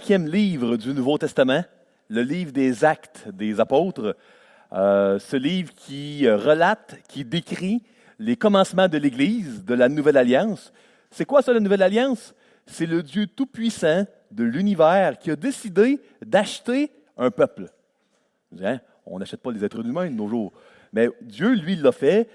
5e livre du Nouveau Testament, le livre des Actes des Apôtres, ce livre qui relate, qui décrit les commencements de l'Église, de la Nouvelle Alliance. C'est quoi ça, la Nouvelle Alliance? C'est le Dieu tout-puissant de l'univers qui a décidé d'acheter un peuple. Hein? On n'achète pas les êtres humains de nos jours. Mais Dieu, lui, il l'a fait.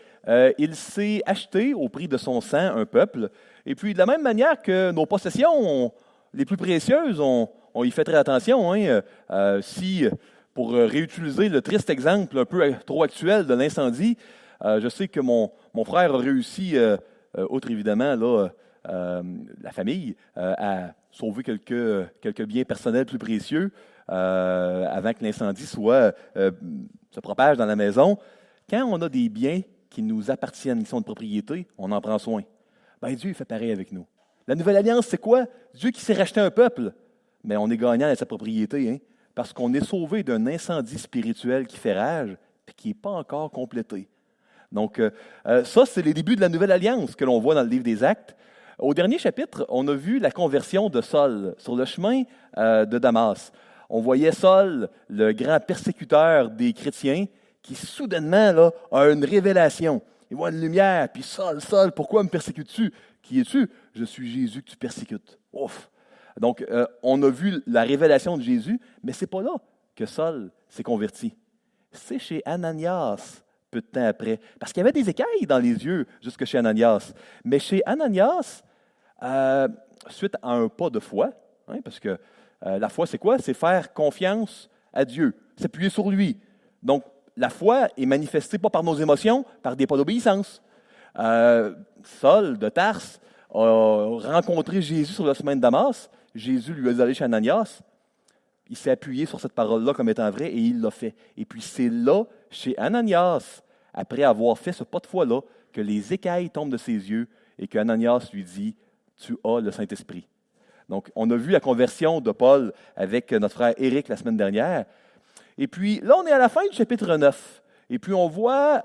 Il s'est acheté au prix de son sang un peuple. Et puis, de la même manière que nos possessions les plus précieuses, on y fait très attention. Hein? Pour réutiliser le triste exemple un peu trop actuel de l'incendie, je sais que mon frère a réussi, outre évidemment là, la famille, à sauver quelques biens personnels plus précieux avant que l'incendie se propage dans la maison. Quand on a des biens qui nous appartiennent, qui sont de propriété, on en prend soin. Ben Dieu il fait pareil avec nous. La Nouvelle Alliance, c'est quoi? Dieu qui s'est racheté un peuple. Mais on est gagnant à sa propriété, hein? Parce qu'on est sauvé d'un incendie spirituel qui fait rage et qui n'est pas encore complété. Donc, ça, c'est les débuts de la Nouvelle Alliance que l'on voit dans le livre des Actes. Au dernier chapitre, on a vu la conversion de Saul sur le chemin de Damas. On voyait Saul, le grand persécuteur des chrétiens, qui soudainement là, a une révélation. Il voit une lumière, puis Saul, Saul, pourquoi me persécutes-tu? Qui es-tu? Je suis Jésus que tu persécutes. Ouf! Donc, on a vu la révélation de Jésus, mais ce n'est pas là que Saul s'est converti. C'est chez Ananias, peu de temps après. Parce qu'il y avait des écailles dans les yeux jusque chez Ananias. Mais chez Ananias, suite à un pas de foi, hein, parce que la foi, c'est quoi? C'est faire confiance à Dieu, s'appuyer sur lui. Donc, la foi est manifestée pas par nos émotions, par des pas d'obéissance. Saul de Tarse a rencontré Jésus sur le chemin de Damas. Jésus lui a dit d'aller chez Ananias. Il s'est appuyé sur cette parole-là comme étant vraie et il l'a fait. Et puis c'est là, chez Ananias, après avoir fait ce pas de foi-là, que les écailles tombent de ses yeux et qu'Ananias lui dit « Tu as le Saint-Esprit ». Donc, on a vu la conversion de Paul avec notre frère Éric la semaine dernière. Et puis là, on est à la fin du chapitre 9. Et puis on voit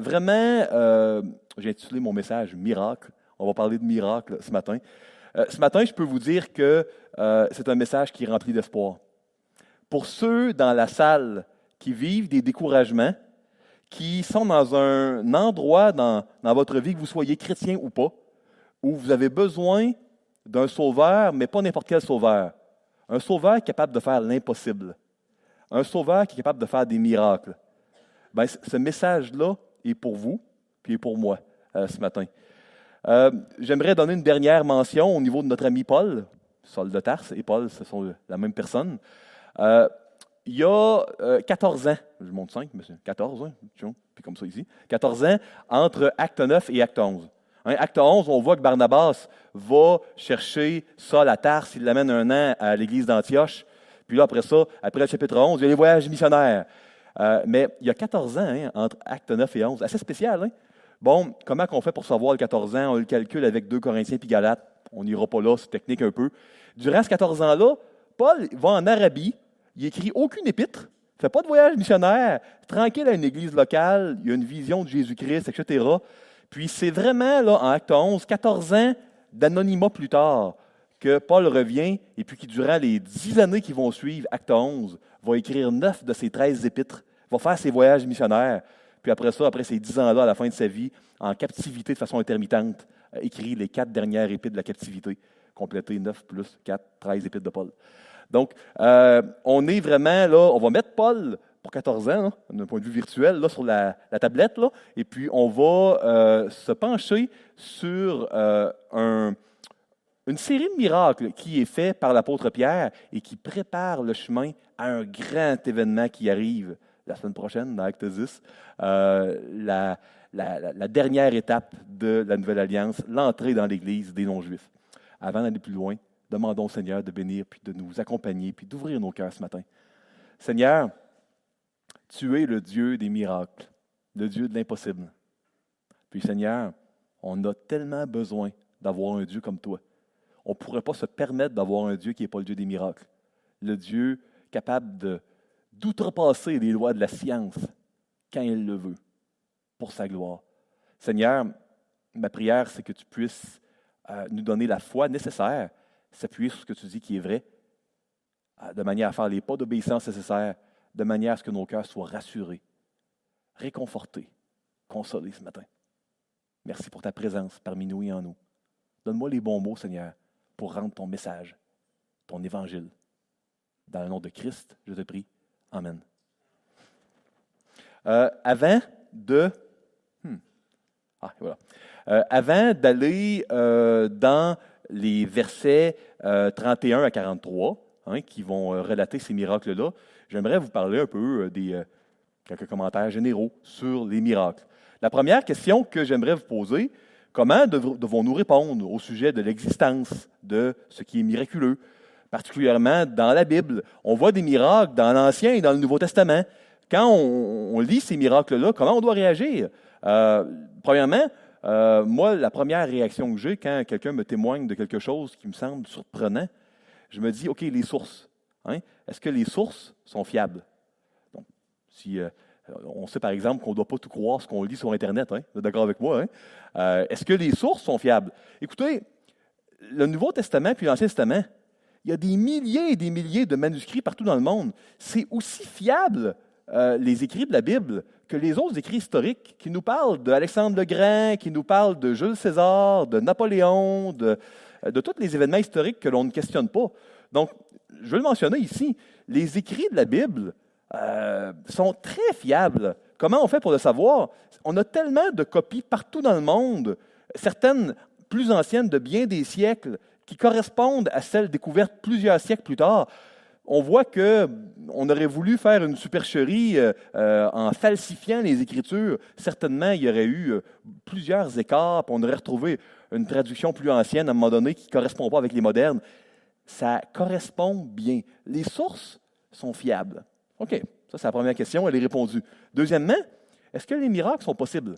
vraiment, j'ai intitulé mon message « Miracle ». On va parler de miracle ce matin. Ce matin, je peux vous dire que c'est un message qui est rempli d'espoir. Pour ceux dans la salle qui vivent des découragements, qui sont dans un endroit dans votre vie, que vous soyez chrétien ou pas, où vous avez besoin d'un sauveur, mais pas n'importe quel sauveur. Un sauveur capable de faire l'impossible. Un sauveur qui est capable de faire des miracles. Bien, ce message-là est pour vous, puis est pour moi ce matin. J'aimerais donner une dernière mention au niveau de notre ami Paul. Saul de Tarse et Paul, ce sont la même personne. Il y a 14 ans, je monte 5, monsieur, 14 ans, puis comme ça ici, 14 ans entre Acte 9 et Acte 11. Hein, Acte 11, on voit que Barnabas va chercher Saul à Tarse, il l'amène un an à l'église d'Antioche. Puis là, après ça, après le chapitre 11, il y a les voyages missionnaires. Mais il y a 14 ans hein, entre Acte 9 et 11. Assez spécial, hein? Bon, comment on fait pour savoir le 14 ans? On le calcule avec 2 Corinthiens puis Galates. On n'ira pas là, c'est technique un peu. Durant ce 14 ans-là, Paul va en Arabie. Il n'écrit aucune épître. Il ne fait pas de voyage missionnaire. Tranquille à une église locale. Il y a une vision de Jésus-Christ, etc. Puis c'est vraiment, là, en Acte 11, 14 ans d'anonymat plus tard, que Paul revient et puis qui, durant les 10 années qui vont suivre, Acte 11, va écrire 9 de ses 13 épîtres, va faire ses voyages missionnaires. Puis après ça, après ces 10 ans-là, à la fin de sa vie, en captivité de façon intermittente, écrit les 4 dernières épîtres de la captivité, complété 9 plus 4, 13 épîtres de Paul. Donc, on est vraiment là, on va mettre Paul pour 14 ans, d'un point de vue virtuel, là, sur la tablette, là, et puis on va se pencher sur une série de miracles qui est faite par l'apôtre Pierre et qui prépare le chemin à un grand événement qui arrive la semaine prochaine, dans Acte 10, la dernière étape de la Nouvelle Alliance, l'entrée dans l'Église des non-juifs. Avant d'aller plus loin, demandons au Seigneur de bénir, puis de nous accompagner, puis d'ouvrir nos cœurs ce matin. Seigneur, tu es le Dieu des miracles, le Dieu de l'impossible. Puis Seigneur, on a tellement besoin d'avoir un Dieu comme toi. On ne pourrait pas se permettre d'avoir un Dieu qui n'est pas le Dieu des miracles. Le Dieu capable d'outrepasser les lois de la science quand il le veut, pour sa gloire. Seigneur, ma prière, c'est que tu puisses nous donner la foi nécessaire, s'appuyer sur ce que tu dis qui est vrai, de manière à faire les pas d'obéissance nécessaires, de manière à ce que nos cœurs soient rassurés, réconfortés, consolés ce matin. Merci pour ta présence parmi nous et en nous. Donne-moi les bons mots, Seigneur, pour rendre ton message, ton évangile. Dans le nom de Christ, je te prie. Amen. Avant d'aller dans les versets 31 à 43, qui vont relater ces miracles-là, j'aimerais vous parler un peu des quelques commentaires généraux sur les miracles. La première question que j'aimerais vous poser, comment devons-nous répondre au sujet de l'existence de ce qui est miraculeux, particulièrement dans la Bible? On voit des miracles dans l'Ancien et dans le Nouveau Testament. Quand on lit ces miracles-là, comment on doit réagir? Premièrement, moi, la première réaction que j'ai quand quelqu'un me témoigne de quelque chose qui me semble surprenant, je me dis, OK, les sources. Est-ce que les sources sont fiables? Bon, si on sait par exemple qu'on ne doit pas tout croire ce qu'on lit sur Internet, vous êtes d'accord avec moi? Est-ce que les sources sont fiables? Écoutez, le Nouveau Testament puis l'Ancien Testament, il y a des milliers et des milliers de manuscrits partout dans le monde. C'est aussi fiable, les écrits de la Bible, que les autres écrits historiques qui nous parlent d'Alexandre le Grand, qui nous parlent de Jules César, de Napoléon, de tous les événements historiques que l'on ne questionne pas. Donc, je veux le mentionner ici, les écrits de la Bible sont très fiables. Comment on fait pour le savoir? On a tellement de copies partout dans le monde, certaines plus anciennes de bien des siècles, qui correspondent à celles découvertes plusieurs siècles plus tard. On voit qu'on aurait voulu faire une supercherie en falsifiant les Écritures. Certainement, il y aurait eu plusieurs écarts, puis on aurait retrouvé une traduction plus ancienne à un moment donné qui ne correspond pas avec les modernes. Ça correspond bien. Les sources sont fiables. OK, ça c'est la première question, elle est répondue. Deuxièmement, est-ce que les miracles sont possibles?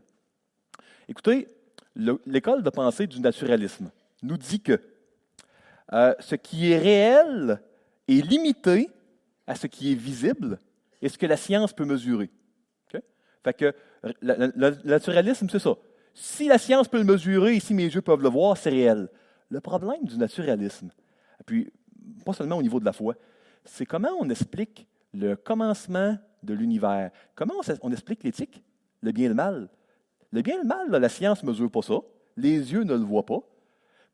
Écoutez, l'école de pensée du naturalisme nous dit que ce qui est réel est limité à ce qui est visible et ce que la science peut mesurer. Okay? Fait que le naturalisme, c'est ça. Si la science peut le mesurer et si mes yeux peuvent le voir, c'est réel. Le problème du naturalisme, et puis pas seulement au niveau de la foi, c'est comment on explique le commencement de l'univers. Comment on explique l'éthique, le bien et le mal? Le bien et le mal, là, la science ne mesure pas ça. Les yeux ne le voient pas.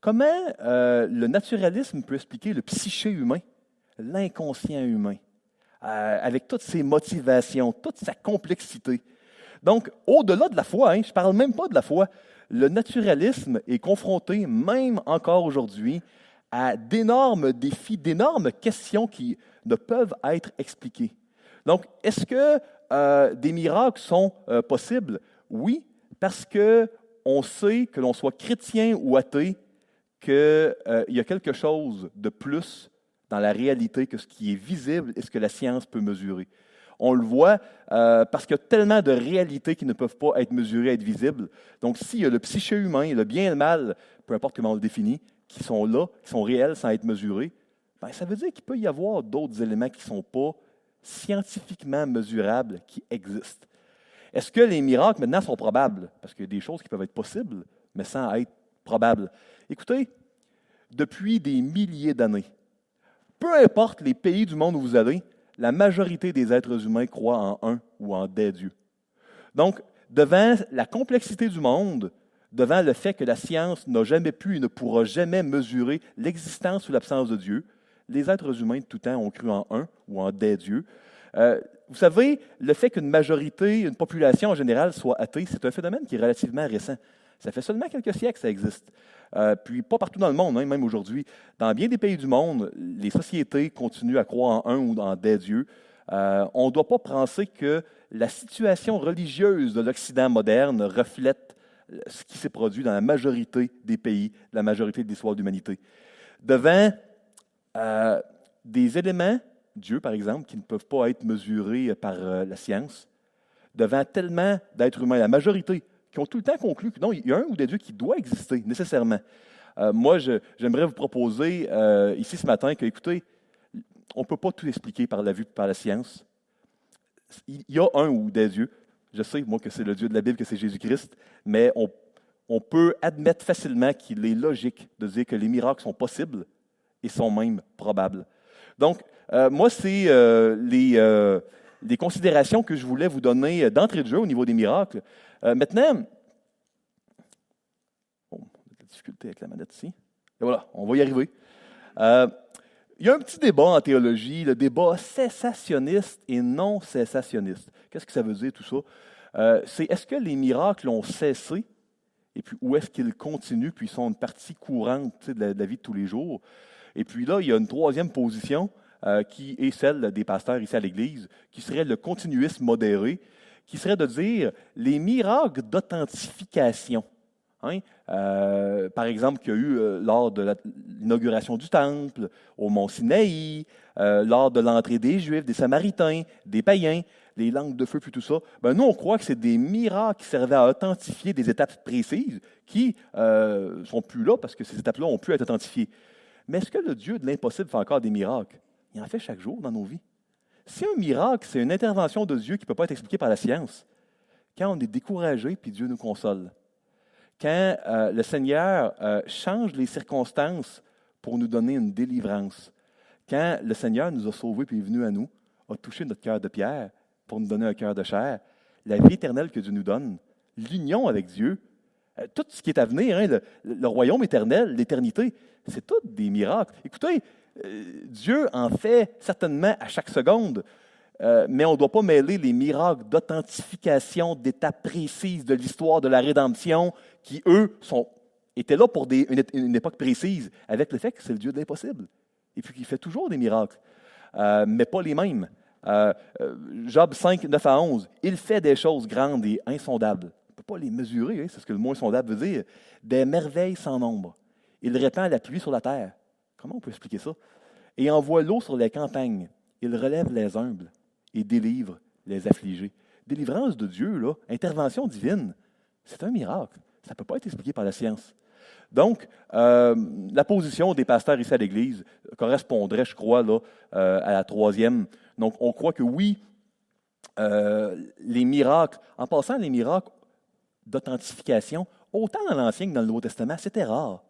Comment le naturalisme peut expliquer le psyché humain, l'inconscient humain, avec toutes ses motivations, toute sa complexité? Donc, au-delà de la foi, je ne parle même pas de la foi, le naturalisme est confronté, même encore aujourd'hui, à d'énormes défis, d'énormes questions qui ne peuvent être expliquées. Donc, est-ce que des miracles sont possibles? Oui, parce qu'on sait, que l'on soit chrétien ou athée, qu'il y a quelque chose de plus dans la réalité que ce qui est visible et ce que la science peut mesurer. On le voit parce qu'il y a tellement de réalités qui ne peuvent pas être mesurées, être visibles. Donc, s'il y a le psyché humain, le bien et le mal, peu importe comment on le définit, qui sont là, qui sont réels sans être mesurés, ben, ça veut dire qu'il peut y avoir d'autres éléments qui ne sont pas scientifiquement mesurables, qui existent. Est-ce que les miracles maintenant sont probables? Parce qu'il y a des choses qui peuvent être possibles, mais sans être probables. Écoutez, depuis des milliers d'années, peu importe les pays du monde où vous allez, la majorité des êtres humains croient en un ou en des dieux. Donc, devant la complexité du monde, devant le fait que la science n'a jamais pu et ne pourra jamais mesurer l'existence ou l'absence de Dieu, les êtres humains de tout temps ont cru en un ou en des dieux. Vous savez, le fait qu'une majorité, une population en général soit athée, c'est un phénomène qui est relativement récent. Ça fait seulement quelques siècles que ça existe. Puis pas partout dans le monde, même aujourd'hui. Dans bien des pays du monde, les sociétés continuent à croire en un ou en des dieux. On ne doit pas penser que la situation religieuse de l'Occident moderne reflète ce qui s'est produit dans la majorité des pays, la majorité de l'histoire de l'humanité. Devant des éléments, Dieu par exemple, qui ne peuvent pas être mesurés par la science, devant tellement d'êtres humains, la majorité, qui ont tout le temps conclu que non, il y a un ou des dieux qui doit exister nécessairement. Moi, j'aimerais vous proposer ici ce matin que, écoutez, on ne peut pas tout expliquer par la vue, par la science. Il y a un ou des dieux. Je sais, moi, que c'est le Dieu de la Bible, que c'est Jésus-Christ, mais on peut admettre facilement qu'il est logique de dire que les miracles sont possibles et sont même probables. Donc, moi, c'est les considérations que je voulais vous donner d'entrée de jeu au niveau des miracles. Maintenant, bon, la difficulté avec la manette ici. Et voilà, on va y arriver. Il y a un petit débat en théologie, le débat cessationniste et non cessationniste. Qu'est-ce que ça veut dire tout ça? C'est est-ce que les miracles ont cessé et puis où est-ce qu'ils continuent puis sont une partie courante de la vie de tous les jours? Et puis là, il y a une troisième position qui est celle des pasteurs ici à l'Église, qui serait le continuisme modéré, qui serait de dire les miracles d'authentification. Hein? Par exemple, qu'il y a eu lors de l'inauguration du Temple, au mont Sinaï, lors de l'entrée des Juifs, des Samaritains, des païens, les langues de feu, puis tout ça. Ben, nous, on croit que c'est des miracles qui servaient à authentifier des étapes précises qui ne sont plus là parce que ces étapes-là ont pu être authentifiées. Mais est-ce que le Dieu de l'impossible fait encore des miracles? Il en fait chaque jour dans nos vies. Si un miracle, c'est une intervention de Dieu qui ne peut pas être expliquée par la science, quand on est découragé, puis Dieu nous console, quand le Seigneur change les circonstances pour nous donner une délivrance, quand le Seigneur nous a sauvés puis est venu à nous, a touché notre cœur de pierre pour nous donner un cœur de chair, la vie éternelle que Dieu nous donne, l'union avec Dieu, tout ce qui est à venir, hein, le royaume éternel, l'éternité, c'est tout des miracles. Écoutez, Dieu en fait certainement à chaque seconde, mais on ne doit pas mêler les miracles d'authentification d'étapes précises de l'histoire de la rédemption qui, eux, étaient là pour une époque précise, avec le fait que c'est le Dieu de l'impossible. Et puis qu'il fait toujours des miracles, mais pas les mêmes. Job 5, 9 à 11, il fait des choses grandes et insondables. On ne peut pas les mesurer, hein, c'est ce que le mot insondable veut dire. Des merveilles sans nombre. Il répand la pluie sur la terre. Comment on peut expliquer ça? Et envoie l'eau sur les campagnes. Il relève les humbles et délivre les affligés. Délivrance de Dieu, là, intervention divine, c'est un miracle. Ça ne peut pas être expliqué par la science. Donc, la position des pasteurs ici à l'Église correspondrait, je crois, là, à la troisième. Donc, on croit que oui, les miracles, en passant les miracles d'authentification, autant dans l'Ancien que dans le Nouveau Testament, c'était rare.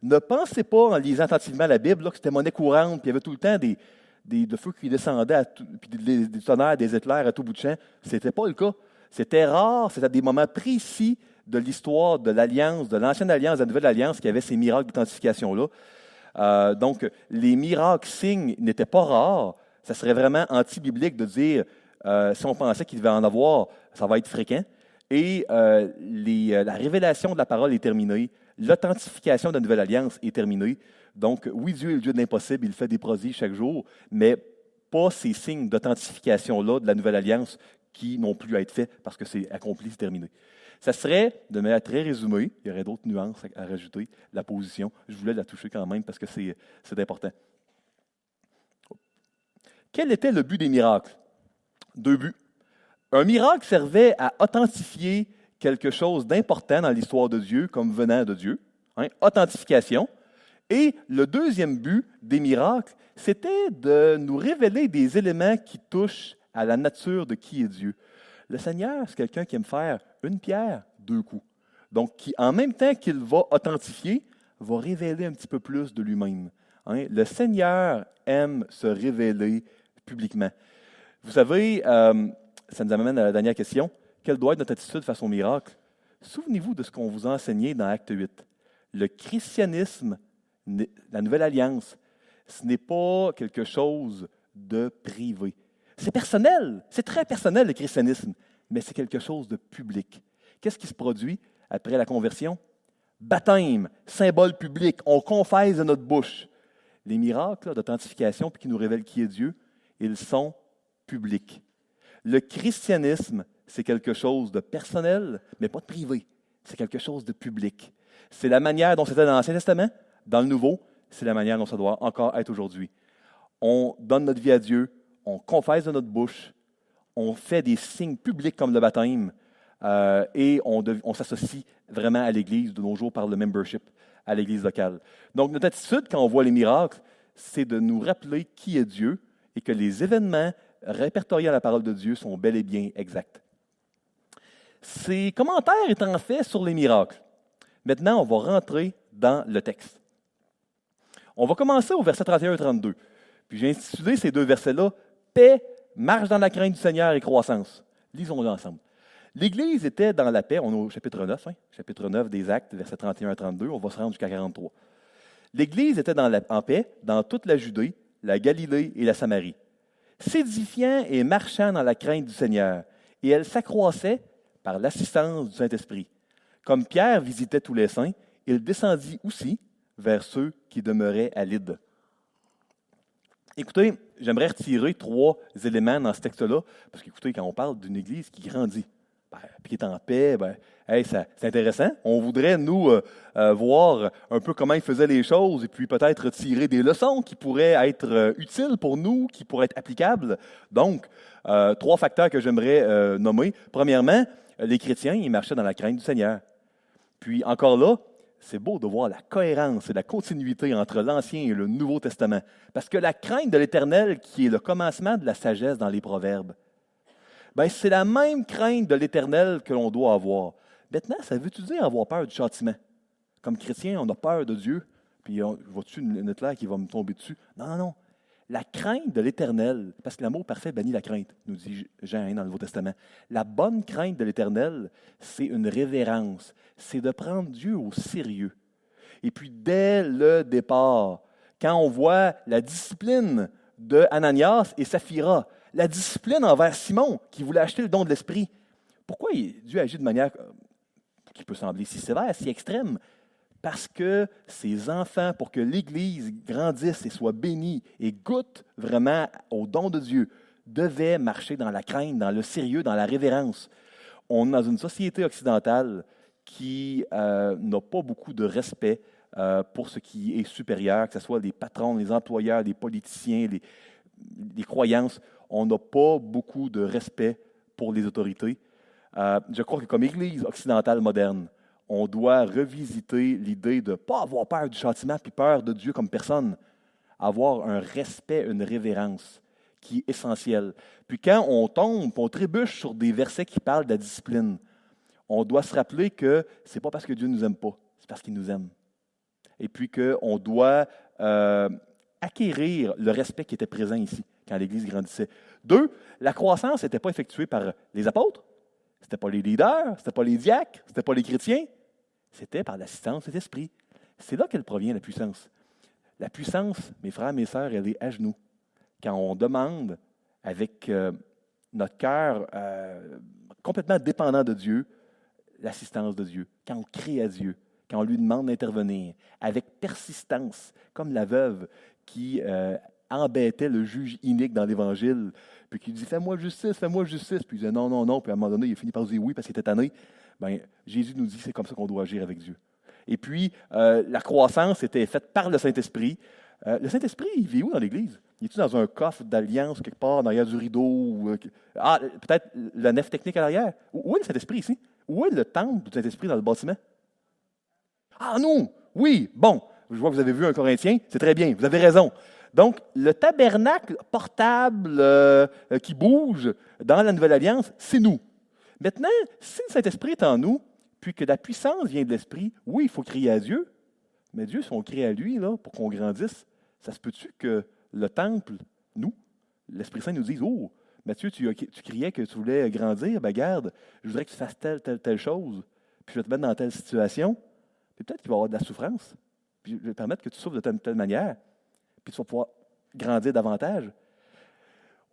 Ne pensez pas, en lisant attentivement la Bible, là, que c'était monnaie courante, puis il y avait tout le temps de feux qui descendaient, puis des tonnerres, des éclairs à tout bout de champ. Ce n'était pas le cas. C'était rare, c'était à des moments précis de l'histoire de l'Alliance, de l'Ancienne Alliance, de la Nouvelle Alliance, qu'il y avait ces miracles d'authentification-là. Donc, les miracles signes n'étaient pas rares. Ça serait vraiment anti-biblique de dire, si on pensait qu'il devait en avoir, ça va être fréquent. Et la révélation de la parole est terminée. L'authentification de la Nouvelle Alliance est terminée. Donc, oui, Dieu est le Dieu de l'impossible, il fait des prodiges chaque jour, mais pas ces signes d'authentification-là de la Nouvelle Alliance qui n'ont plus à être faits parce que c'est accompli, c'est terminé. Ça serait, de manière très résumée, il y aurait d'autres nuances à rajouter, la position. Je voulais la toucher quand même parce que c'est important. Quel était le but des miracles? 2 buts. Un miracle servait à authentifier quelque chose d'important dans l'histoire de Dieu comme venant de Dieu, hein, authentification. Et le deuxième but des miracles, c'était de nous révéler des éléments qui touchent à la nature de qui est Dieu. Le Seigneur, c'est quelqu'un qui aime faire une pierre, 2 coups. Donc, qui, en même temps qu'il va authentifier, va révéler un petit peu plus de lui-même. Hein. Le Seigneur aime se révéler publiquement. Vous savez, ça nous amène à la dernière question. Quelle doit être notre attitude face au miracle? Souvenez-vous de ce qu'on vous a enseigné dans Acte 8. Le christianisme, la Nouvelle Alliance, ce n'est pas quelque chose de privé. C'est personnel, c'est très personnel le christianisme, mais c'est quelque chose de public. Qu'est-ce qui se produit après la conversion? Baptême, symbole public, on confesse de notre bouche. Les miracles d'authentification qui nous révèlent qui est Dieu, ils sont publics. Le christianisme, c'est quelque chose de personnel, mais pas de privé. C'est quelque chose de public. C'est la manière dont c'était dans l'Ancien Testament, dans le Nouveau, c'est la manière dont ça doit encore être aujourd'hui. On donne notre vie à Dieu, on confesse de notre bouche, on fait des signes publics comme le baptême, et on s'associe vraiment à l'Église de nos jours par le membership à l'Église locale. Donc, notre attitude quand on voit les miracles, c'est de nous rappeler qui est Dieu et que les événements répertoriés à la parole de Dieu sont bel et bien exacts. Ces commentaires étant faits sur les miracles, maintenant, on va rentrer dans le texte. On va commencer au verset 31 et 32. Puis j'ai intitulé ces deux versets-là « Paix, marche dans la crainte du Seigneur et croissance ». Lisons-le ensemble. L'Église était dans la paix, on est au chapitre 9, chapitre 9 des Actes, versets 31 à 32, on va se rendre jusqu'à 43. L'Église était en paix dans toute la Judée, la Galilée et la Samarie, s'édifiant et marchant dans la crainte du Seigneur, et elle s'accroissait par l'assistance du Saint-Esprit. Comme Pierre visitait tous les saints, il descendit aussi vers ceux qui demeuraient à Lyde. Écoutez, j'aimerais retirer 3 éléments dans ce texte-là, parce qu'écoutez, quand on parle d'une Église qui grandit, puis qui est en paix, c'est intéressant. On voudrait, nous, voir un peu comment ils faisaient les choses et puis peut-être tirer des leçons qui pourraient être utiles pour nous, qui pourraient être applicables. Donc, 3 facteurs que j'aimerais nommer. Premièrement, les chrétiens, ils marchaient dans la crainte du Seigneur. Puis encore là, c'est beau de voir la cohérence et la continuité entre l'Ancien et le Nouveau Testament. Parce que la crainte de l'Éternel, qui est le commencement de la sagesse dans les Proverbes, c'est la même crainte de l'Éternel que l'on doit avoir. Maintenant, ça veut-tu dire avoir peur du châtiment? Comme chrétien, on a peur de Dieu, puis vois-tu une éclair qui va me tomber dessus? Non, non, non. La crainte de l'Éternel, parce que l'amour parfait bannit la crainte, nous dit Jean dans le Nouveau Testament. La bonne crainte de l'Éternel, c'est une révérence, c'est de prendre Dieu au sérieux. Et puis, dès le départ, quand on voit la discipline de Ananias et Saphira, la discipline envers Simon, qui voulait acheter le don de l'Esprit. Pourquoi Dieu agit de manière qui peut sembler si sévère, si extrême? Parce que ses enfants, pour que l'Église grandisse et soit bénie et goûte vraiment au don de Dieu, devaient marcher dans la crainte, dans le sérieux, dans la révérence. On est dans une société occidentale qui n'a pas beaucoup de respect pour ce qui est supérieur, que ce soit les patrons, les employeurs, les politiciens, les croyances. On n'a pas beaucoup de respect pour les autorités. Je crois que comme Église occidentale moderne, on doit revisiter l'idée de ne pas avoir peur du châtiment puis peur de Dieu comme personne. Avoir un respect, une révérence qui est essentielle. Puis quand on tombe, on trébuche sur des versets qui parlent de la discipline, on doit se rappeler que ce n'est pas parce que Dieu ne nous aime pas, c'est parce qu'il nous aime. Et puis qu'on doit acquérir le respect qui était présent ici, quand l'Église grandissait. 2, la croissance n'était pas effectuée par les apôtres, ce n'était pas les leaders, ce n'était pas les diacres, ce n'était pas les chrétiens, c'était par l'assistance de l'Esprit. C'est là qu'elle provient, la puissance. La puissance, mes frères, mes sœurs, elle est à genoux. Quand on demande avec notre cœur complètement dépendant de Dieu, l'assistance de Dieu, quand on crie à Dieu, quand on lui demande d'intervenir, avec persistance, comme la veuve qui embêtait le juge inique dans l'Évangile, puis qui dit « Fais-moi justice, fais-moi justice », puis il disait « Non, non, non », puis à un moment donné, il a fini par dire oui parce qu'il était tanné. Jésus nous dit que c'est comme ça qu'on doit agir avec Dieu. Et puis, la croissance était faite par le Saint-Esprit. Le Saint-Esprit, il vit où dans l'Église? Il est-tu dans un coffre d'alliance quelque part, derrière du rideau? Peut-être la nef technique à l'arrière? Où est le Saint-Esprit ici? Où est le temple du Saint-Esprit dans le bâtiment? Ah non! Oui, bon, je vois que vous avez vu un Corinthien, c'est très bien, vous avez raison. Donc, le tabernacle portable qui bouge dans la Nouvelle Alliance, c'est nous. Maintenant, si le Saint-Esprit est en nous, puis que la puissance vient de l'Esprit, oui, il faut crier à Dieu, mais Dieu, si on crie à lui là, pour qu'on grandisse, ça se peut-tu que le temple, nous, l'Esprit Saint nous dise « Oh, Mathieu, tu criais que tu voulais grandir, garde, je voudrais que tu fasses telle chose, puis je vais te mettre dans telle situation. » Puis peut-être qu'il va y avoir de la souffrance. Puis je vais te permettre que tu souffres de telle manière. Puis tu vas pouvoir grandir davantage.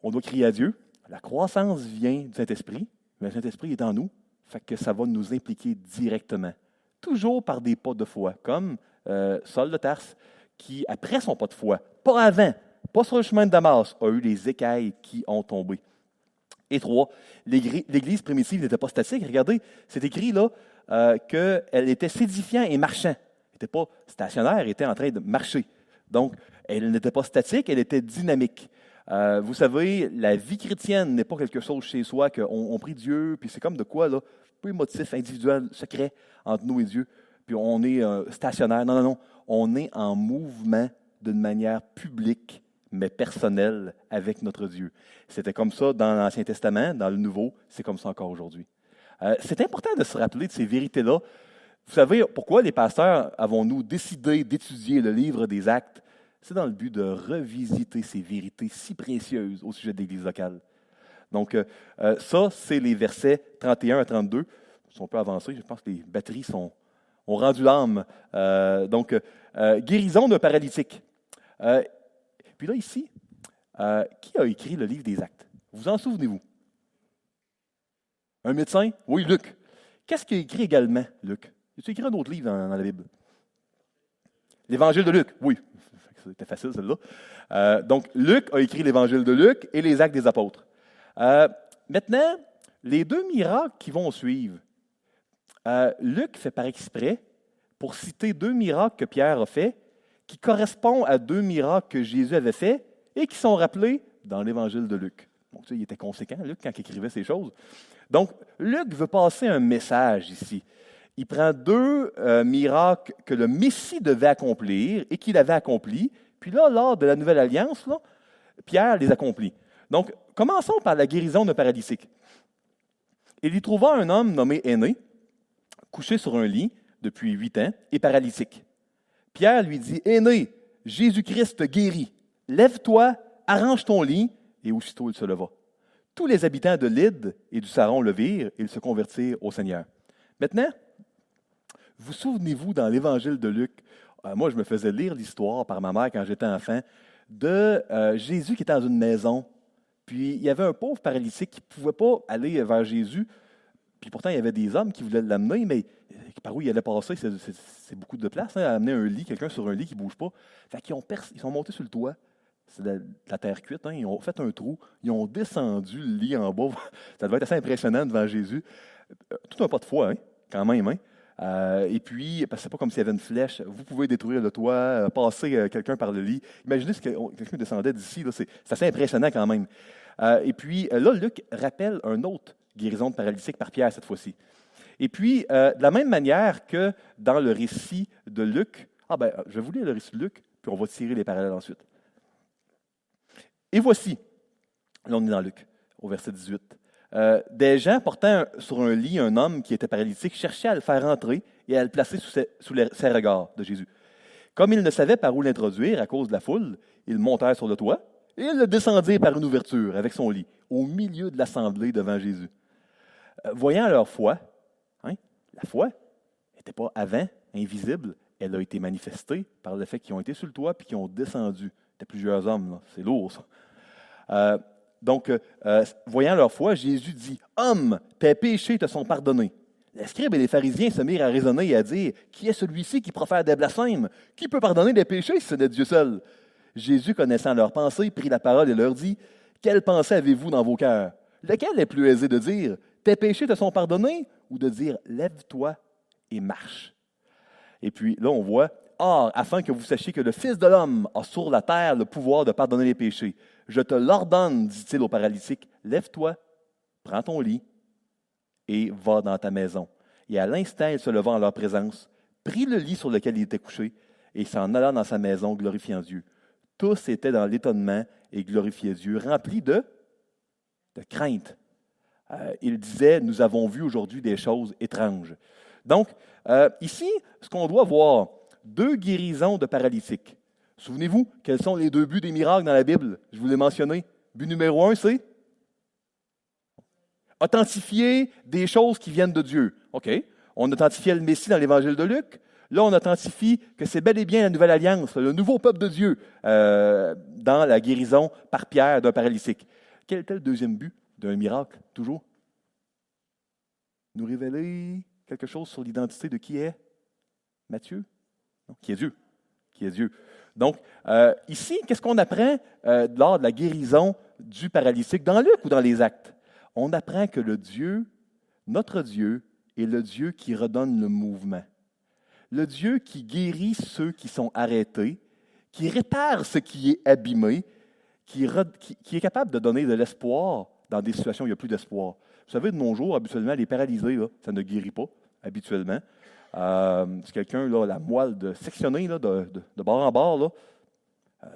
On doit crier à Dieu. La croissance vient du Saint-Esprit, mais le Saint-Esprit est en nous. Fait que ça va nous impliquer directement. Toujours par des pas de foi, comme Saul de Tarse, qui, après son pas de foi, pas avant, pas sur le chemin de Damas, a eu les écailles qui ont tombé. Et 3, l'Église primitive n'était pas statique. Regardez, c'est écrit là qu'elle était s'édifiant et marchant. Elle n'était pas stationnaire, elle était en train de marcher. Donc, elle n'était pas statique, elle était dynamique. Vous savez, la vie chrétienne n'est pas quelque chose chez soi qu'on prie Dieu, puis c'est comme de quoi, là, peu émotif, individuel, secret entre nous et Dieu, puis on est stationnaire. Non, non, non. On est en mouvement d'une manière publique, mais personnelle, avec notre Dieu. C'était comme ça dans l'Ancien Testament, dans le Nouveau, c'est comme ça encore aujourd'hui. C'est important de se rappeler de ces vérités-là. Vous savez, pourquoi les pasteurs avons-nous décidé d'étudier le livre des Actes? c'est dans le but de revisiter ces vérités si précieuses au sujet de l'Église locale. Donc, ça, c'est les versets 31 à 32. Si on peut avancer, je pense que les batteries ont rendu l'âme. Guérison d'un paralytique. Puis là, ici, qui a écrit le livre des Actes? Vous en souvenez-vous? Un médecin? Oui, Luc. Qu'est-ce qu'il a écrit également, Luc? Il a écrit un autre livre dans la Bible? L'Évangile de Luc, oui. C'était facile, celle-là. Donc, Luc a écrit l'Évangile de Luc et les Actes des Apôtres. Maintenant, les deux miracles qui vont suivre, Luc fait par exprès pour citer deux miracles que Pierre a fait, qui correspondent à deux miracles que Jésus avait faits et qui sont rappelés dans l'Évangile de Luc. Donc, tu sais, il était conséquent, Luc, quand il écrivait ces choses. Donc, Luc veut passer un message ici. Il prend deux miracles que le Messie devait accomplir et qu'il avait accomplis. Puis là, lors de la Nouvelle Alliance, là, Pierre les accomplit. Donc, commençons par la guérison d'un paralytique. Il y trouva un homme nommé Aîné, couché sur un lit depuis 8 ans et paralytique. Pierre lui dit, « Aîné, Jésus-Christ te guérit. Lève-toi, arrange ton lit. » Et aussitôt il se leva. Tous les habitants de Lyde et du Saron le virent et ils se convertirent au Seigneur. Maintenant, vous souvenez-vous dans l'Évangile de Luc, moi je me faisais lire l'histoire par ma mère quand j'étais enfant, de Jésus qui était dans une maison, puis il y avait un pauvre paralytique qui ne pouvait pas aller vers Jésus, puis pourtant il y avait des hommes qui voulaient l'amener, mais par où il allait passer, c'est beaucoup de place, à amener un lit, quelqu'un sur un lit qui ne bouge pas. Fait qu'ils ils sont montés sur le toit, c'est de la terre cuite, ils ont fait un trou, ils ont descendu le lit en bas, ça devait être assez impressionnant devant Jésus. Tout un pas de foi, quand même, et puis, parce que c'est pas comme s'il y avait une flèche, vous pouvez détruire le toit, passer quelqu'un par le lit. Imaginez si quelqu'un descendait d'ici, c'est assez impressionnant quand même. Et puis, là, Luc rappelle un autre guérison de paralytique par Pierre cette fois-ci. Et puis, de la même manière que dans le récit de Luc, je vais vous lire le récit de Luc, puis on va tirer les parallèles ensuite. Et voici, là on est dans Luc, au verset 18. Des gens portant sur un lit un homme qui était paralytique cherchaient à le faire entrer et à le placer sous ses regards de Jésus. Comme ils ne savaient par où l'introduire à cause de la foule, ils montèrent sur le toit et ils le descendirent par une ouverture avec son lit, au milieu de l'assemblée devant Jésus. Voyant leur foi, la foi n'était pas avant invisibile, elle a été manifestée par le fait qu'ils ont été sur le toit et qu'ils ont descendu. C'était plusieurs hommes, là. C'est lourd ça. Donc, voyant leur foi, Jésus dit, « Homme, tes péchés te sont pardonnés. » Les scribes et les pharisiens se mirent à raisonner et à dire, « Qui est celui-ci qui profère des blasphèmes? Qui peut pardonner des péchés si ce n'est Dieu seul? » Jésus, connaissant leurs pensées, prit la parole et leur dit, « Quelle pensée avez-vous dans vos cœurs? Lequel est plus aisé de dire, « Tes péchés te sont pardonnés? » ou de dire, « Lève-toi et marche. » Et puis là, on voit, « Or, afin que vous sachiez que le Fils de l'homme a sur la terre le pouvoir de pardonner les péchés, je te l'ordonne, dit-il au paralytique, lève-toi, prends ton lit et va dans ta maison. » Et à l'instant, il se leva en leur présence, prit le lit sur lequel il était couché et s'en alla dans sa maison, glorifiant Dieu. Tous étaient dans l'étonnement et glorifiaient Dieu, remplis de crainte. Il disait, « Nous avons vu aujourd'hui des choses étranges. » Donc, ici, ce qu'on doit voir, deux guérisons de paralytiques. Souvenez-vous, quels sont les deux buts des miracles dans la Bible? Je vous l'ai mentionné. But numéro 1, c'est authentifier des choses qui viennent de Dieu. OK. On authentifiait le Messie dans l'Évangile de Luc. Là, on authentifie que c'est bel et bien la Nouvelle Alliance, le nouveau peuple de Dieu, dans la guérison par Pierre d'un paralytique. Quel était le deuxième but d'un miracle, toujours? Nous révéler quelque chose sur l'identité de qui est Matthieu? Non, qui est Dieu. Qui est Dieu. Donc, ici, qu'est-ce qu'on apprend lors de la guérison du paralytique, dans Luc ou dans les Actes? On apprend que notre Dieu, est le Dieu qui redonne le mouvement. Le Dieu qui guérit ceux qui sont arrêtés, qui répare ce qui est abîmé, qui est capable de donner de l'espoir dans des situations où il n'y a plus d'espoir. Vous savez, de nos jours, habituellement, les paralysés, là, ça ne guérit pas, habituellement. Si quelqu'un, là, la moelle de sectionner là, de bord en bord, là,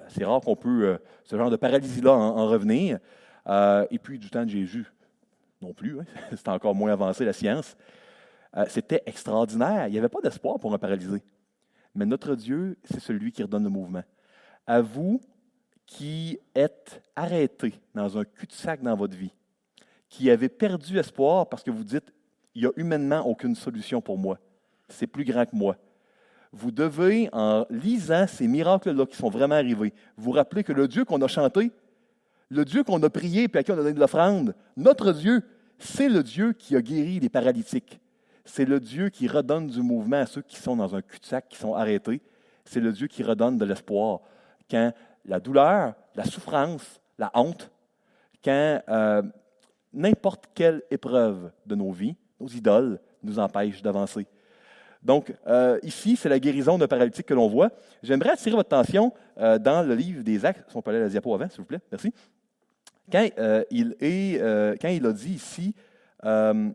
c'est rare qu'on peut, ce genre de paralysie-là, en revenir. Et puis, du temps de Jésus, non plus. C'est encore moins avancé, la science. C'était extraordinaire. Il n'y avait pas d'espoir pour un paralysé. Mais notre Dieu, c'est celui qui redonne le mouvement. à vous qui êtes arrêtés dans un cul-de-sac dans votre vie, qui avez perdu espoir parce que vous dites, il n'y a humainement aucune solution pour moi. C'est plus grand que moi. Vous devez, en lisant ces miracles-là qui sont vraiment arrivés, vous rappeler que le Dieu qu'on a chanté, le Dieu qu'on a prié et à qui on a donné de l'offrande, notre Dieu, c'est le Dieu qui a guéri les paralytiques. C'est le Dieu qui redonne du mouvement à ceux qui sont dans un cul-de-sac, qui sont arrêtés. C'est le Dieu qui redonne de l'espoir. Quand la douleur, la souffrance, la honte, quand n'importe quelle épreuve de nos vies, nos idoles, nous empêche d'avancer. Donc, ici, c'est la guérison d'un paralytique que l'on voit. J'aimerais attirer votre attention dans le livre des Actes. Si on peut aller à la diapo avant, s'il vous plaît. Merci. Quand il a dit ici, on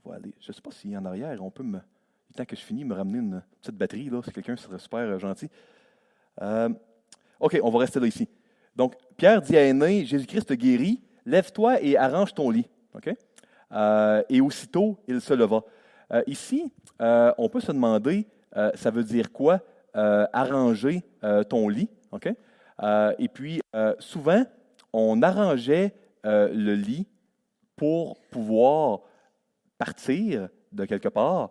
va aller, je ne sais pas si en arrière, on peut tant que je finis, me ramener une petite batterie, là, si quelqu'un serait super gentil. OK, on va rester là ici. Donc, Pierre dit à Aîné, Jésus-Christ te guérit, lève-toi et arrange ton lit. OK? Et aussitôt, il se leva. Ici, on peut se demander, ça veut dire quoi, arranger ton lit? OK? Et puis, souvent, on arrangeait le lit pour pouvoir partir de quelque part.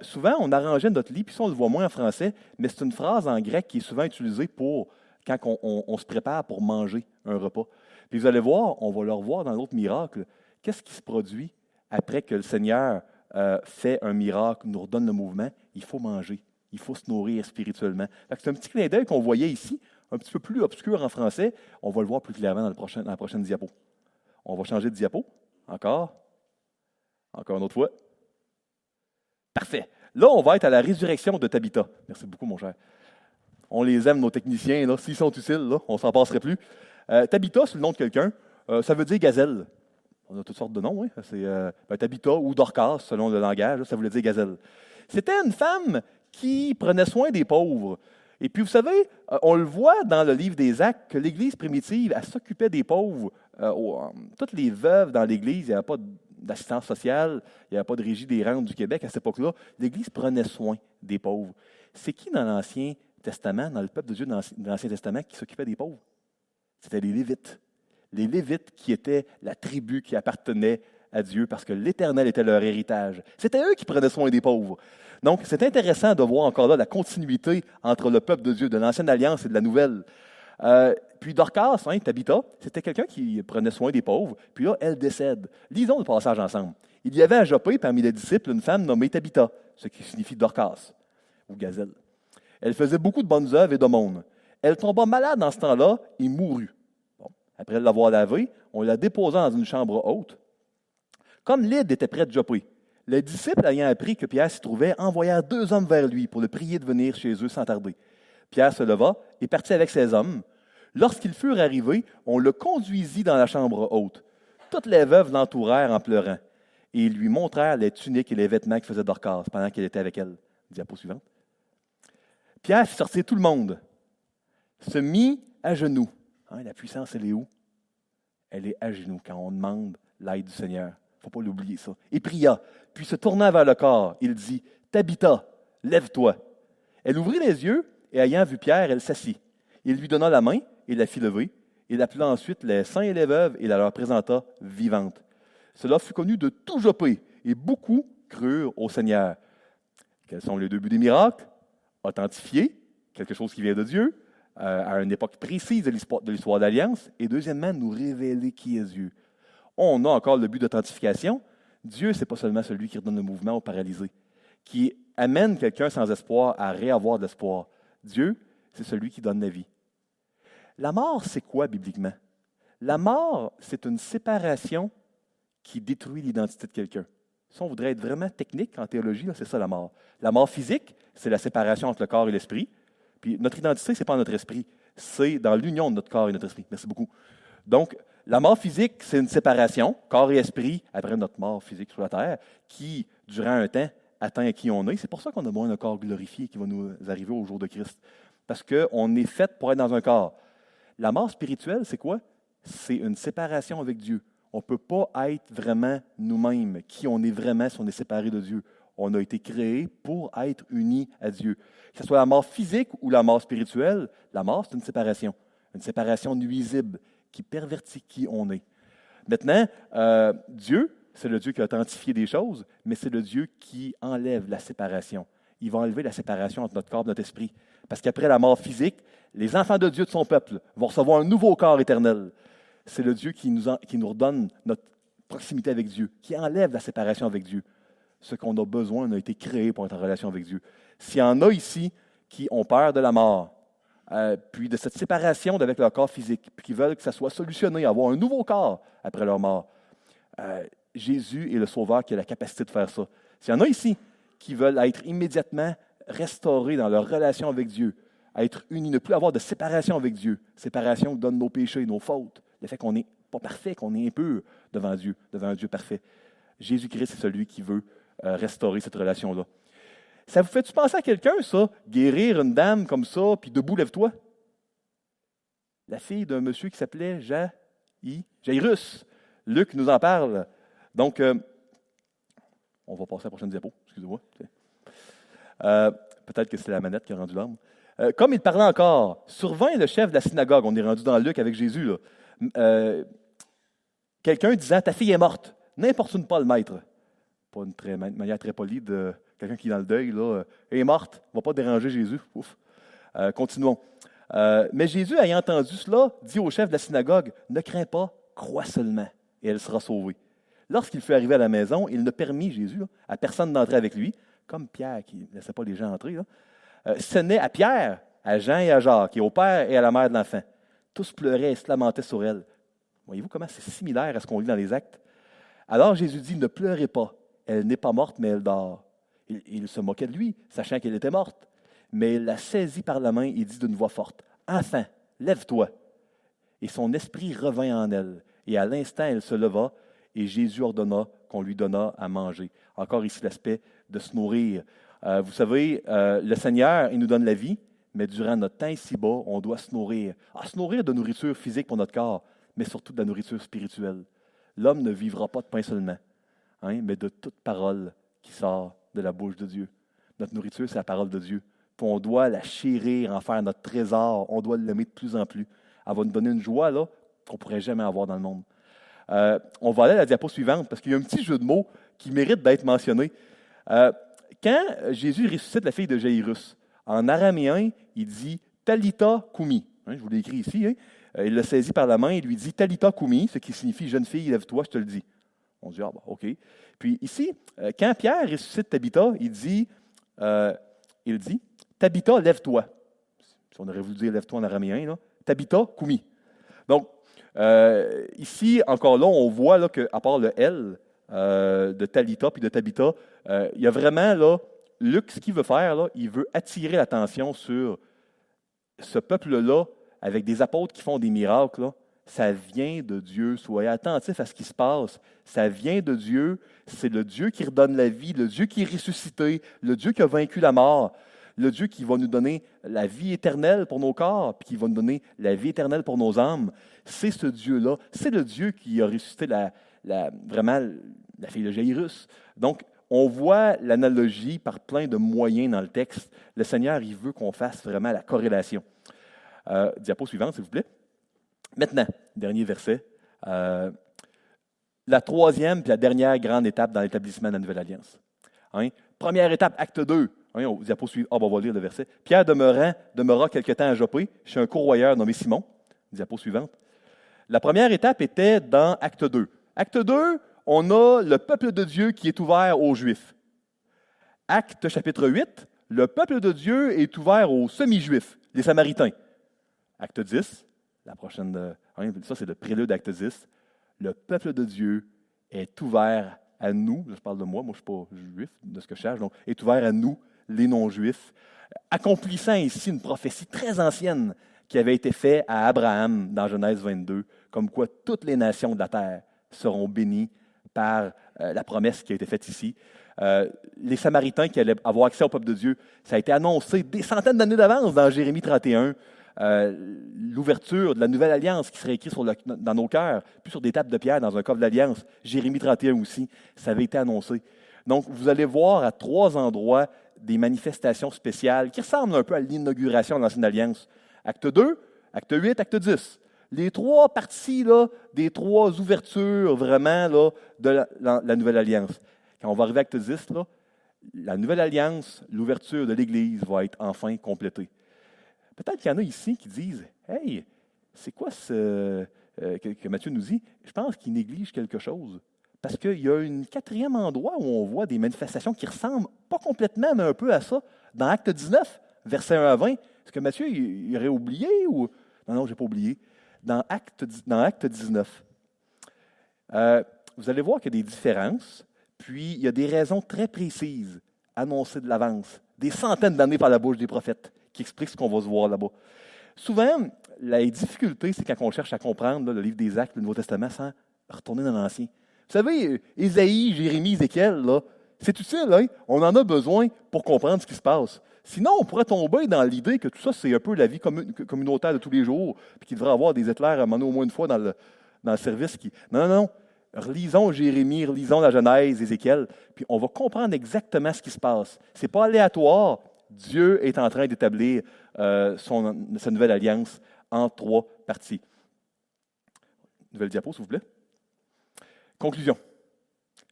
Souvent, on arrangeait notre lit, puis ça, on le voit moins en français, mais c'est une phrase en grec qui est souvent utilisée pour quand on se prépare pour manger un repas. Puis vous allez voir, on va le revoir dans l'autre miracle. Qu'est-ce qui se produit après que le Seigneur fait un miracle, nous redonne le mouvement? Il faut manger, il faut se nourrir spirituellement. C'est un petit clin d'œil qu'on voyait ici, un petit peu plus obscur en français. On va le voir plus clairement dans la prochaine diapo. On va changer de diapo. Encore une autre fois. Parfait. Là, on va être à la résurrection de Tabitha. Merci beaucoup, mon cher. On les aime, nos techniciens. Là. S'ils sont utiles, là, on ne s'en passerait plus. Tabitha, c'est le nom de quelqu'un. Ça veut dire gazelle. On a toutes sortes de noms. Hein? C'est Tabitha ou Dorcas, selon le langage. Là, ça voulait dire gazelle. C'était une femme qui prenait soin des pauvres. Et puis, vous savez, on le voit dans le livre des Actes que l'Église primitive, elle s'occupait des pauvres. Toutes les veuves dans l'Église, il n'y avait pas d'assistance sociale, il n'y avait pas de régie des rentes du Québec à cette époque-là. L'Église prenait soin des pauvres. C'est qui dans l'Ancien Testament, dans le peuple de Dieu dans l'Ancien Testament, qui s'occupait des pauvres? C'était les Lévites. Les Lévites qui étaient la tribu qui appartenait à Dieu parce que l'Éternel était leur héritage. C'était eux qui prenaient soin des pauvres. Donc, c'est intéressant de voir encore là la continuité entre le peuple de Dieu, de l'Ancienne Alliance et de la Nouvelle. Puis Dorcas, Tabitha, c'était quelqu'un qui prenait soin des pauvres. Puis là, elle décède. Lisons le passage ensemble. Il y avait à Joppé, parmi les disciples, une femme nommée Tabitha, ce qui signifie Dorcas, ou gazelle. Elle faisait beaucoup de bonnes œuvres et d'aumônes. Elle tomba malade dans ce temps-là et mourut. Bon. Après l'avoir lavée, on la déposa dans une chambre haute. Comme Lydde était près de Joppé, les disciples, ayant appris que Pierre s'y trouvait, envoyèrent 2 hommes vers lui pour le prier de venir chez eux sans tarder. Pierre se leva et partit avec ses hommes. Lorsqu'ils furent arrivés, on le conduisit dans la chambre haute. Toutes les veuves l'entourèrent en pleurant et ils lui montrèrent les tuniques et les vêtements que faisait Dorcas pendant qu'elle était avec elle. Diapo suivante. Pierre fit sortir tout le monde, se mit à genoux. La puissance, elle est où? Elle est à genoux quand on demande l'aide du Seigneur. Il ne faut pas l'oublier, ça. Et pria, puis se tournant vers le corps, il dit, « Tabitha, lève-toi. » Elle ouvrit les yeux, et ayant vu Pierre, elle s'assit. Il lui donna la main, et la fit lever. Il appela ensuite les saints et les veuves, et la leur présenta vivante. Cela fut connu de tout Joppé, et beaucoup crurent au Seigneur. Quels sont les 2 buts des miracles? Authentifier quelque chose qui vient de Dieu, à une époque précise de l'histoire d'Alliance, et deuxièmement, nous révéler qui est Dieu. On a encore le but d'authentification. Dieu, ce n'est pas seulement celui qui redonne le mouvement aux paralysés, qui amène quelqu'un sans espoir à réavoir de l'espoir. Dieu, c'est celui qui donne la vie. La mort, c'est quoi bibliquement? La mort, c'est une séparation qui détruit l'identité de quelqu'un. Si on voudrait être vraiment technique en théologie, là, c'est ça la mort. La mort physique, c'est la séparation entre le corps et l'esprit. Puis notre identité, ce n'est pas notre esprit, c'est dans l'union de notre corps et notre esprit. Merci beaucoup. Donc, la mort physique, c'est une séparation, corps et esprit, après notre mort physique sur la terre, qui, durant un temps, atteint qui on est. C'est pour ça qu'on a besoin d'un corps glorifié qui va nous arriver au jour de Christ. Parce qu'on est fait pour être dans un corps. La mort spirituelle, c'est quoi? C'est une séparation avec Dieu. On ne peut pas être vraiment nous-mêmes, qui on est vraiment si on est séparé de Dieu. On a été créé pour être unis à Dieu. Que ce soit la mort physique ou la mort spirituelle, la mort, c'est une séparation nuisible qui pervertit qui on est. Maintenant, Dieu, c'est le Dieu qui a authentifié des choses, mais c'est le Dieu qui enlève la séparation. Il va enlever la séparation entre notre corps et notre esprit. Parce qu'après la mort physique, les enfants de Dieu de son peuple vont recevoir un nouveau corps éternel. C'est le Dieu qui nous redonne notre proximité avec Dieu, qui enlève la séparation avec Dieu. Ce qu'on a besoin, on a été créé pour être en relation avec Dieu. S'il y en a ici qui ont peur de la mort, puis de cette séparation avec leur corps physique, puis qui veulent que ça soit solutionné, avoir un nouveau corps après leur mort, Jésus est le Sauveur qui a la capacité de faire ça. S'il y en a ici qui veulent être immédiatement restaurés dans leur relation avec Dieu, être unis, ne plus avoir de séparation avec Dieu, séparation qui donne nos péchés, nos fautes, le fait qu'on n'est pas parfait, qu'on est impur devant un Dieu parfait. Jésus-Christ est celui qui veut restaurer cette relation-là. Ça vous fait-tu penser à quelqu'un, ça? Guérir une dame comme ça, puis debout, lève-toi? La fille d'un monsieur qui s'appelait Jairus. Luc nous en parle. Donc, on va passer à la prochaine diapo, excusez-moi. Peut-être que c'est la manette qui a rendu l'âme. Comme il parlait encore, survint le chef de la synagogue, on est rendu dans Luc avec Jésus, là. Quelqu'un disant, ta fille est morte, n'importune pas le maître. Pas une manière très polie de quelqu'un qui est dans le deuil, là, elle est morte, on ne va pas déranger Jésus. Ouf. Continuons. Mais Jésus, ayant entendu cela, dit au chef de la synagogue, ne crains pas, crois seulement, et elle sera sauvée. Lorsqu'il fut arrivé à la maison, il ne permit, Jésus, là, à personne d'entrer avec lui, comme Pierre qui ne laissait pas les gens entrer. Ce n'est à Pierre, à Jean et à Jacques, et au père et à la mère de l'enfant. Tous pleuraient et se lamentaient sur elle. Voyez-vous comment c'est similaire à ce qu'on lit dans les Actes? Alors Jésus dit, ne pleurez pas, elle n'est pas morte, mais elle dort. Il se moquait de lui, sachant qu'elle était morte. Mais il la saisit par la main et dit d'une voix forte, enfant, lève-toi. Et son esprit revint en elle. Et à l'instant, elle se leva, et Jésus ordonna qu'on lui donnât à manger. Encore ici l'aspect de se nourrir. Vous savez, le Seigneur, il nous donne la vie, mais durant notre temps ici-bas, on doit se nourrir. Se nourrir de nourriture physique pour notre corps, mais surtout de la nourriture spirituelle. L'homme ne vivra pas de pain seulement, mais de toute parole qui sort de la bouche de Dieu. Notre nourriture, c'est la parole de Dieu. Puis on doit la chérir, en faire notre trésor. On doit l'aimer de plus en plus. Elle va nous donner une joie là, qu'on ne pourrait jamais avoir dans le monde. On va aller à la diapo suivante, parce qu'il y a un petit jeu de mots qui mérite d'être mentionné. Quand Jésus ressuscite la fille de Jairus, en araméen, il dit « Talitha koumi ». Je vous l'ai écrit ici. Il le saisit par la main et lui dit « Talitha koumi », ce qui signifie « Jeune fille, lève-toi, je te le dis ». On dit « Ah, OK ». Puis ici, quand Pierre ressuscite Tabitha, il dit « Tabitha, lève-toi ». Si on aurait voulu dire « lève-toi » en araméen, là, « Tabitha koumi ». Donc, ici, encore là, on voit là, qu'à part le « L », de Talitha puis de Tabitha, il y a vraiment, là, Luc, ce qu'il veut faire, là, il veut attirer l'attention sur ce peuple-là, avec des apôtres qui font des miracles, là. Ça vient de Dieu. Soyez attentifs à ce qui se passe. Ça vient de Dieu. C'est le Dieu qui redonne la vie, le Dieu qui est ressuscité, le Dieu qui a vaincu la mort, le Dieu qui va nous donner la vie éternelle pour nos corps, puis qui va nous donner la vie éternelle pour nos âmes. C'est ce Dieu-là. C'est le Dieu qui a ressuscité vraiment la fille de Jairus. Donc, on voit l'analogie par plein de moyens dans le texte. Le Seigneur, il veut qu'on fasse vraiment la corrélation. Diapo suivante, s'il vous plaît. Maintenant, dernier verset. La troisième puis la dernière grande étape dans l'établissement de la Nouvelle Alliance. Première étape, acte 2. Au diapo suivant, on va lire le verset. Pierre demeura quelque temps à Joppé, chez un courroyeur nommé Simon. Diapo suivante. La première étape était dans acte 2. Acte 2, on a le peuple de Dieu qui est ouvert aux Juifs. Acte chapitre 8, le peuple de Dieu est ouvert aux semi-juifs, les Samaritains. Acte 10, la prochaine, ça c'est le prélude d'acte 10. Le peuple de Dieu est ouvert à nous, je parle de moi je ne suis pas juif, de ce que je cherche, donc est ouvert à nous, les non-juifs, accomplissant ici une prophétie très ancienne qui avait été faite à Abraham dans Genèse 22, comme quoi toutes les nations de la terre seront bénies par la promesse qui a été faite ici. Les Samaritains qui allaient avoir accès au peuple de Dieu, ça a été annoncé des centaines d'années d'avance dans Jérémie 31. L'ouverture de la nouvelle alliance qui serait écrite dans nos cœurs, puis sur des tables de pierre dans un coffre d'alliance. Jérémie 31 aussi, ça avait été annoncé. Donc, vous allez voir à 3 endroits des manifestations spéciales qui ressemblent un peu à l'inauguration de l'Ancienne Alliance. Acte 2, acte 8, acte 10. Les 3 parties là, des 3 ouvertures vraiment là, de la Nouvelle Alliance. Quand on va arriver à acte 10, là, la Nouvelle Alliance, l'ouverture de l'Église va être enfin complétée. Peut-être qu'il y en a ici qui disent « Hey, c'est quoi ce que Matthieu nous dit? Je pense qu'il néglige quelque chose. » Parce qu'il y a un 4e endroit où on voit des manifestations qui ressemblent pas complètement, mais un peu à ça. Dans Acte 19, versets 1 à 20. Est-ce que Matthieu il aurait oublié ou... Non, je n'ai pas oublié. Dans Acte 19, vous allez voir qu'il y a des différences, puis il y a des raisons très précises annoncées de l'avance, des centaines d'années par la bouche des prophètes, qui expliquent ce qu'on va se voir là-bas. Souvent, la difficulté, c'est quand on cherche à comprendre là, le livre des Actes, le Nouveau Testament, sans retourner dans l'Ancien. Vous savez, Ésaïe, Jérémie, Ézéchiel, là, c'est utile, hein? On en a besoin pour comprendre ce qui se passe. Sinon, on pourrait tomber dans l'idée que tout ça, c'est un peu la vie communautaire de tous les jours, puis qu'il devrait y avoir des éclairs à au moins une fois dans le service. Non. Relisons Jérémie, relisons la Genèse, Ézéchiel, puis on va comprendre exactement ce qui se passe. Ce n'est pas aléatoire. Dieu est en train d'établir sa nouvelle alliance en 3 parties. Nouvelle diapo, s'il vous plaît. Conclusion.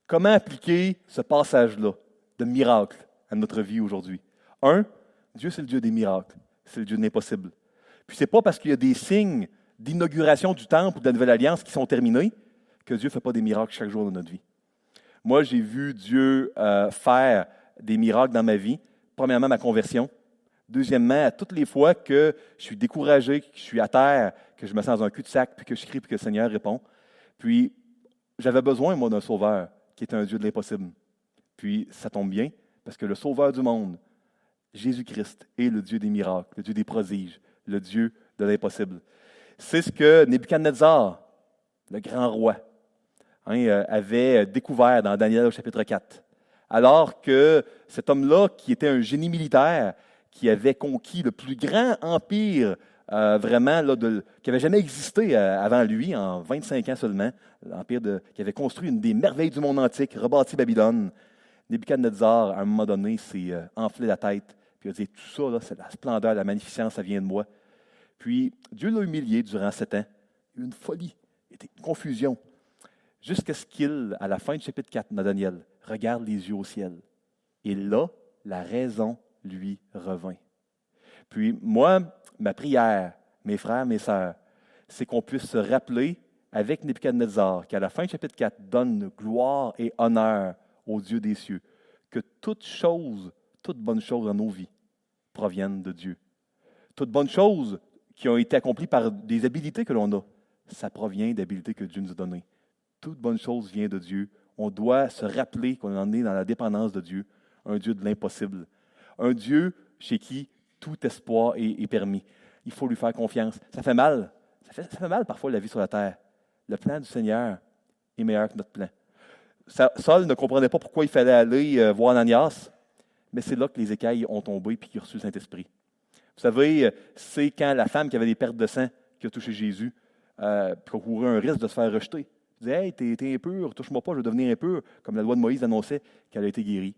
Comment appliquer ce passage-là de miracle à notre vie aujourd'hui? 1, Dieu, c'est le Dieu des miracles. C'est le Dieu de l'impossible. Puis, ce n'est pas parce qu'il y a des signes d'inauguration du temple ou de la nouvelle alliance qui sont terminés que Dieu ne fait pas des miracles chaque jour de notre vie. Moi, j'ai vu Dieu faire des miracles dans ma vie. Premièrement, ma conversion. Deuxièmement, à toutes les fois que je suis découragé, que je suis à terre, que je me sens dans un cul-de-sac, puis que je crie, puis que le Seigneur répond. Puis, j'avais besoin, moi, d'un sauveur qui est un Dieu de l'impossible. Puis, ça tombe bien, parce que le sauveur du monde, Jésus-Christ, est le Dieu des miracles, le Dieu des prodiges, le Dieu de l'impossible. C'est ce que Nebuchadnezzar, le grand roi, avait découvert dans Daniel au chapitre 4. Alors que cet homme-là, qui était un génie militaire, qui avait conquis le plus grand empire vraiment là, qui n'avait jamais existé avant lui, en 25 ans seulement, l'empire qui avait construit une des merveilles du monde antique, rebâti Babylone. Nebuchadnezzar, à un moment donné, s'est enflé la tête, puis il a dit, tout ça, là, c'est la splendeur, la magnificence, ça vient de moi. Puis Dieu l'a humilié durant 7 ans. Il y a eu une folie, il y a eu une confusion, jusqu'à ce qu'il, à la fin du chapitre 4 de Daniel, regarde les yeux au ciel. Et là, la raison lui revint. Puis moi, ma prière, mes frères, mes sœurs, c'est qu'on puisse se rappeler avec Nebuchadnezzar, qu'à la fin du chapitre 4, donne gloire et honneur au Dieu des cieux, que toute bonne chose dans nos vies proviennent de Dieu. Toutes bonnes choses qui ont été accomplies par des habiletés que l'on a, ça provient d'habiletés que Dieu nous a données. Toute bonne chose vient de Dieu. On doit se rappeler qu'on en est dans la dépendance de Dieu, un Dieu de l'impossible, un Dieu chez qui tout espoir est permis. Il faut lui faire confiance. Ça fait mal. Ça fait mal parfois la vie sur la terre. Le plan du Seigneur est meilleur que notre plan. Saul ne comprenait pas pourquoi il fallait aller voir Ananias, mais c'est là que les écailles ont tombé et qu'il a reçu le Saint-Esprit. Vous savez, c'est quand la femme qui avait des pertes de sang qui a touché Jésus, puis qui a couru un risque de se faire rejeter. Il disait, « Hey, t'es impur, touche-moi pas, je vais devenir impur », comme la loi de Moïse annonçait qu'elle a été guérie.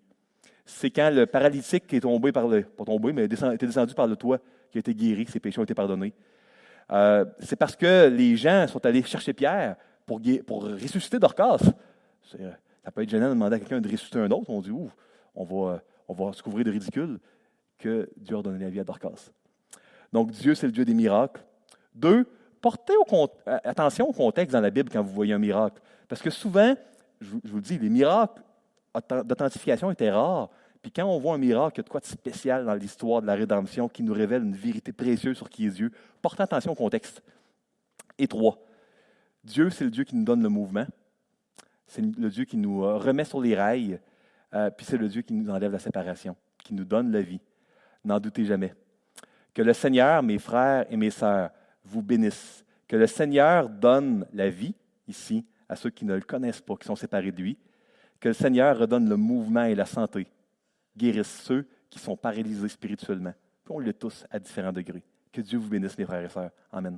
C'est quand le paralytique qui est tombé était descendu par le toit, qui a été guéri, que ses péchés ont été pardonnés. C'est parce que les gens sont allés chercher Pierre pour ressusciter Dorcas. Ça peut être gênant de demander à quelqu'un de ressusciter un autre. On dit, on va se couvrir de ridicule, que Dieu a donné la vie à Dorcas. Donc, Dieu, c'est le Dieu des miracles. 2, portez attention au contexte dans la Bible quand vous voyez un miracle. Parce que souvent, je vous le dis, les miracles d'authentification étaient rares. Puis quand on voit un miracle, il y a de quoi de spécial dans l'histoire de la rédemption qui nous révèle une vérité précieuse sur qui est Dieu. Portez attention au contexte. Et 3, Dieu, c'est le Dieu qui nous donne le mouvement. C'est le Dieu qui nous remet sur les rails. Puis c'est le Dieu qui nous enlève la séparation, qui nous donne la vie. N'en doutez jamais. Que le Seigneur, mes frères et mes sœurs, vous bénisse. Que le Seigneur donne la vie, ici, à ceux qui ne le connaissent pas, qui sont séparés de lui. Que le Seigneur redonne le mouvement et la santé. Guérisse ceux qui sont paralysés spirituellement. Puis on l'est tous à différents degrés. Que Dieu vous bénisse, mes frères et sœurs. Amen.